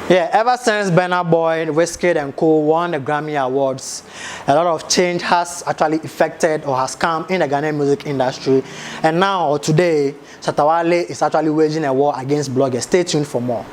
Yeah, ever since Burna Boy, Wizkid and Co won the Grammy Awards, a lot of change has actually affected or has come in the Ghanaian music industry. And now, or today, Shatta Wale is actually waging a war against bloggers. Stay tuned for more.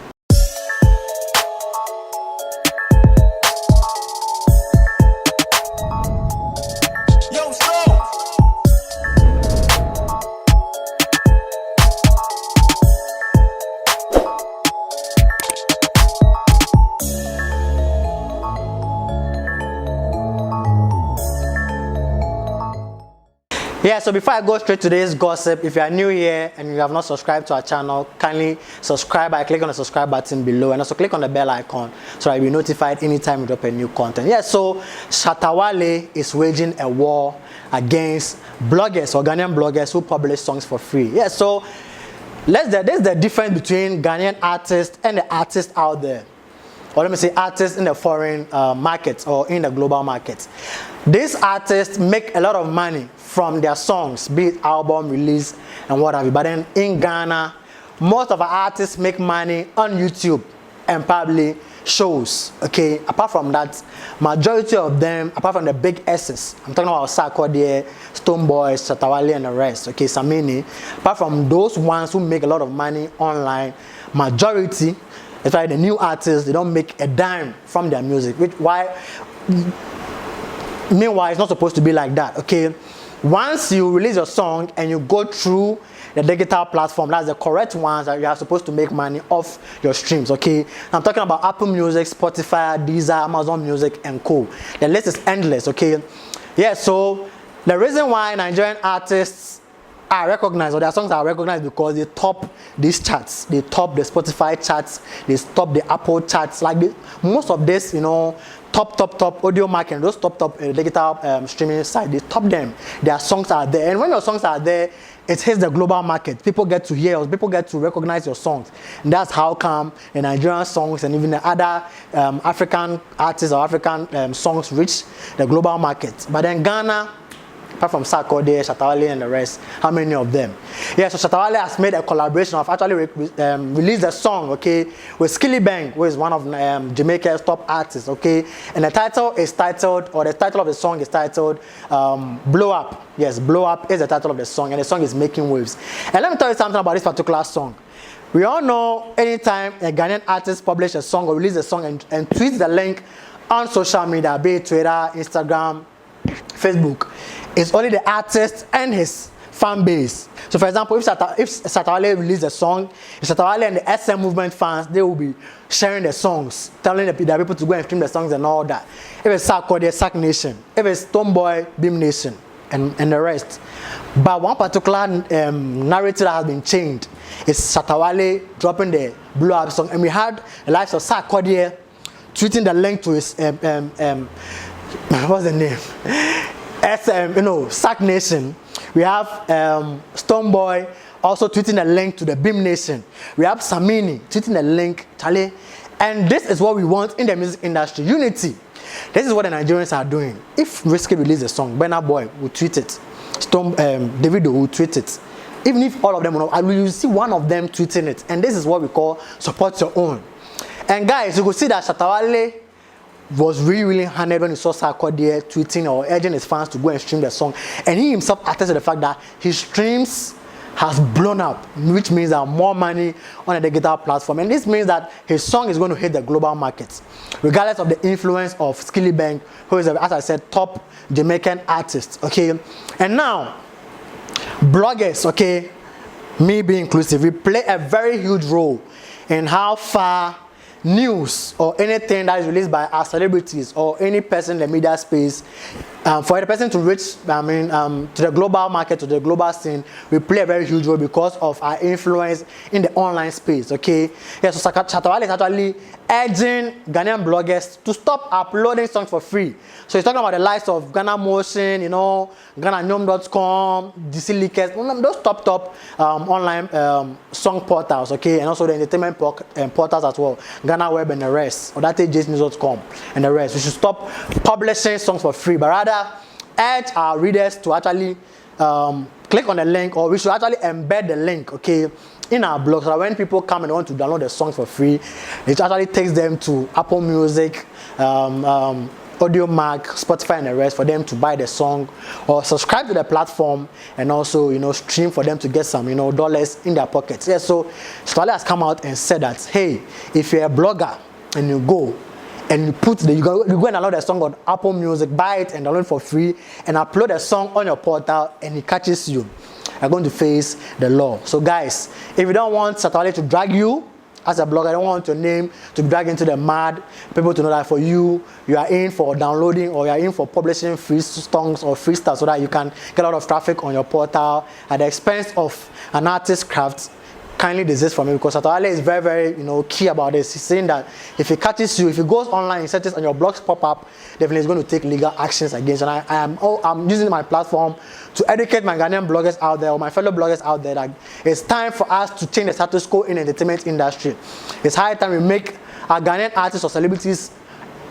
Yeah, so before I go straight to today's gossip, if you are new here and you have not subscribed to our channel, kindly subscribe by clicking on the subscribe button below and also click on the bell icon so that you'll be notified anytime we drop a new content. Yeah, so Shatta Wale is waging a war against bloggers or Ghanaian bloggers who publish songs for free. Yeah, so there's the difference between Ghanaian artists and the artists out there. Or let me say artists in the foreign markets or in the global markets. These artists make a lot of money from their songs, be it album release and what have you. But then in Ghana, most of our artists make money on YouTube and probably shows. Okay, apart from that, majority of them, apart from the big S's, I'm talking about Sarkodie, Stonebwoy, Shatta Wale and the rest, okay, Samini, apart from those ones who make a lot of money online, majority, it's like the new artists, they don't make a dime from their music. Meanwhile, it's not supposed to be like that, okay? Once you release your song and you go through the digital platform, that's the correct ones that you are supposed to make money off your streams, okay? I'm talking about Apple Music, Spotify, Deezer, Amazon Music, and Co. The list is endless, okay? Yeah, so the reason why Nigerian artists are recognized, or their songs are recognized, because they top these charts, they top the Spotify charts, they top the Apple charts, like most of this, you know, top audio market, those top digital streaming site, they top them. Their songs are there, and when your songs are there, it hits the global market. People get to hear us, people get to recognize your songs, and that's how come the Nigerian songs and even the other African artists or African songs reach the global market. But then Ghana, apart from Sarkodie, Shatta Wale and the rest, how many of them? Yeah, so Shatta Wale has made a collaboration of actually released a song, okay, with Skillibeng, who is one of Jamaica's top artists, okay, and the title of the song is titled Blow Up. Yes, Blow Up is the title of the song, and the song is making waves. And let me tell you something about this particular song. We all know anytime a Ghanaian artist publishes a song or releases a song and tweets the link on social media, be it Twitter, Instagram, Facebook, it's only the artist and his fan base. So for example, if Shatta Wale releases a song, if Shatta Wale and the SM movement fans, they will be sharing the songs, telling the people to go and stream the songs and all that. If it's Sarkodie, Sack Nation. If it's Stonebwoy, Beam Nation, and the rest. But one particular narrative that has been changed is Shatta Wale dropping the Blow Up song, and we had the likes of Sarkodie tweeting the link to his what's the name? Sack Nation. We have Stonebwoy also tweeting a link to the Beam Nation. We have Samini tweeting a link, Charlie. And this is what we want in the music industry, unity. This is what the Nigerians are doing. If Wizkid releases a song, Burna Boy will tweet it. Davido will tweet it. Even if all of them will not, you will see one of them tweeting it. And this is what we call support your own. And guys, you could see that Shatta Wale was really handled when he saw Sarkodie tweeting or urging his fans to go and stream the song, and he himself attested to the fact that his streams has blown up, which means there are more money on a digital platform, and this means that his song is going to hit the global markets, regardless of the influence of Skillibeng, who is, as I said, top Jamaican artist. Okay, and now bloggers, okay, me being inclusive, we play a very huge role in how far news or anything that is released by our celebrities or any person in the media space, for the person to reach, to the global market, to the global scene, we play a very huge role because of our influence in the online space, okay? Yeah, so Shatta Wale is actually urging Ghanaian bloggers to stop uploading songs for free. So he's talking about the likes of Ghana Motion, you know, GhanaNyom.com, DC Leakers, those top online song portals, okay, and also the entertainment portals as well, Ghana Web and the rest, or that is JSnews.com and the rest. We should stop publishing songs for free, but rather urge our readers to actually click click on the link, or we should actually embed the link, okay, in our blog, so that when people come and want to download the songs for free, it actually takes them to Apple Music, Audio Mac, Spotify, and the rest for them to buy the song or subscribe to the platform, and also, you know, stream for them to get some, you know, dollars in their pockets. Yeah, so Starley has come out and said that, hey, if you're a blogger and you go and you go and download the song on Apple Music, buy it and download it for free, and upload a song on your portal, and it catches you, you're going to face the law. So guys, if you don't want Starley to drag you as a blogger, I don't want your name to be dragged into the mud, people to know that for you are in for downloading, or you are in for publishing free songs or free stuff, so that you can get a lot of traffic on your portal at the expense of an artist's craft. Kindly desist from it, because Satawale is very, very, you know, key about this. He's saying that if he catches you, if he goes online and searches and your blogs pop up, definitely he's going to take legal actions against. And I'm using my platform to educate my Ghanaian bloggers out there, or my fellow bloggers out there, that it's time for us to change the status quo in the entertainment industry. It's high time we make our Ghanaian artists or celebrities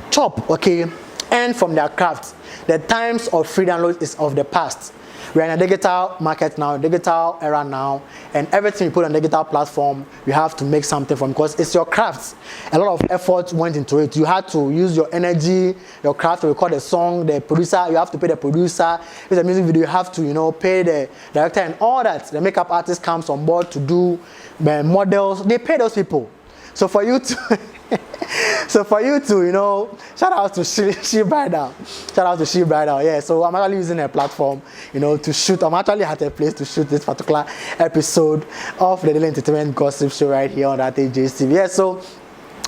chop, okay, and from their crafts. The times of free download is of the past. We are in a digital market now, digital era now, and everything you put on digital platform, you have to make something from, because it's your craft. A lot of effort went into it. You had to use your energy, your craft to record a song. The producer, you have to pay the producer. If it's a music video, you have to, you know, pay the director and all that. The makeup artist comes on board to do the models. They pay those people. So for you to you know, shout out to She Bridal. Shout out to She Bridal. Yeah, so I'm actually using her platform, you know, to shoot. I'm actually at a place to shoot this particular episode of the Daily Entertainment Gossip Show right here on that AJS TV. Yeah, so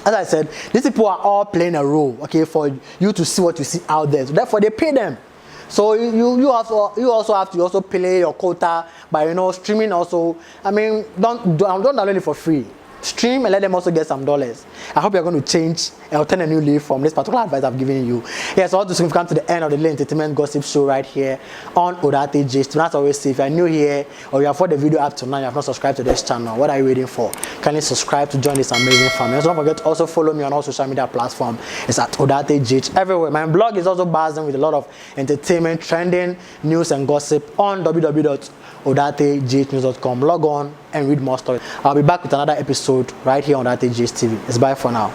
as I said, these people are all playing a role, okay, for you to see what you see out there. So therefore, they pay them. So you also have to also pay your quota by, you know, streaming also. I mean, don't download it for free. Stream and let them also get some dollars. I hope you're going to change and turn a new leaf from this particular advice I've given you. Yes, so we've come to the end of the Daily Entertainment Gossip Show right here on Odate Gist. As always, say, if you're new here or you have watched the video up to now, you have not subscribed to this channel, what are you waiting for? Kindly subscribe to join this amazing family. Also, don't forget to also follow me on all social media platforms. It's at Odate Gist everywhere. My blog is also buzzing with a lot of entertainment, trending, news, and gossip on www.odatejnews.com. Log on and read more stories. I'll be back with another episode right here on Odate Gist TV. It's bye for now.